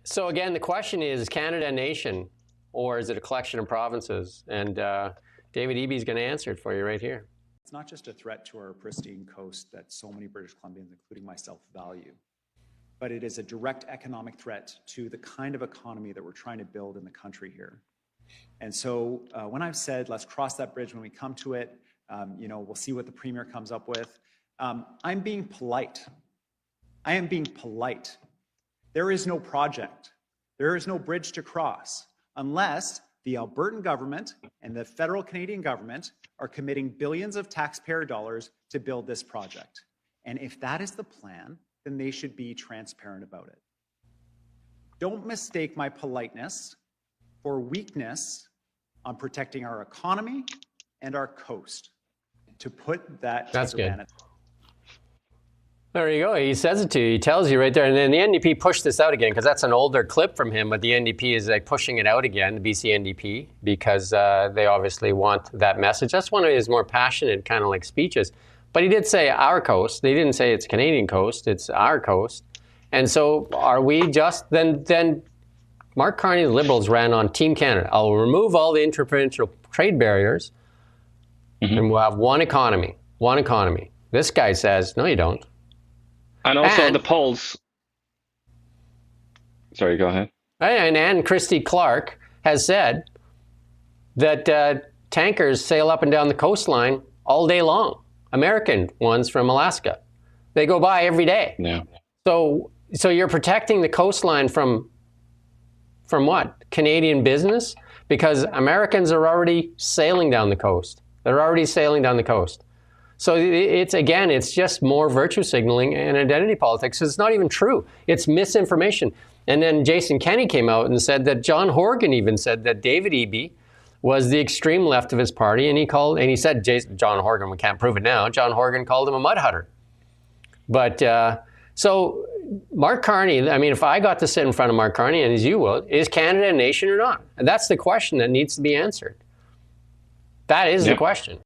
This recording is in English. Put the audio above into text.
So again, the question is Canada a nation, or is it a collection of provinces? And David Eby is going to answer it for you right here. It's not just a threat to our pristine coast that so many British Columbians, including myself, value, but it is a direct economic threat to the kind of economy that we're trying to build in the country here. And so when I've said, let's cross that bridge when we come to it, we'll see what the Premier comes up with, I'm being polite. I am being polite. There is no project. There is no bridge to cross unless the Albertan government and the federal Canadian government are committing billions of taxpayer dollars to build this project. And if that is the plan, then they should be transparent about it. Don't mistake my politeness for weakness on protecting our economy and our coast. To put that That's good. There you go. He says it to you. He tells you right there. And then the NDP pushed this out again because that's an older clip from him. But the NDP is like pushing it out again, the BC NDP, because they obviously want that message. That's one of his more passionate kind of like speeches. But he did say our coast. They didn't say it's Canadian coast. It's our coast. And so are we just then Mark Carney, the Liberals, ran on Team Canada. I'll remove all the interprovincial trade barriers and we'll have one economy. One economy. This guy says, no, you don't. And also the polls. Sorry, go ahead. And Christy Clark has said that tankers sail up and down the coastline all day long. American ones from Alaska. They go by every day. Yeah. So you're protecting the coastline from what? Canadian business? Because Americans are already sailing down the coast. They're already sailing down the coast. So it's just more virtue signaling and identity politics. It's not even true. It's misinformation. And then Jason Kenney came out and said that John Horgan even said that David Eby was the extreme left of his party, and he said John Horgan, we can't prove it now, John Horgan called him a mudhutter. But so Mark Carney, I mean, if I got to sit in front of Mark Carney, and as you will, is Canada a nation or not? And that's the question that needs to be answered. That is the question.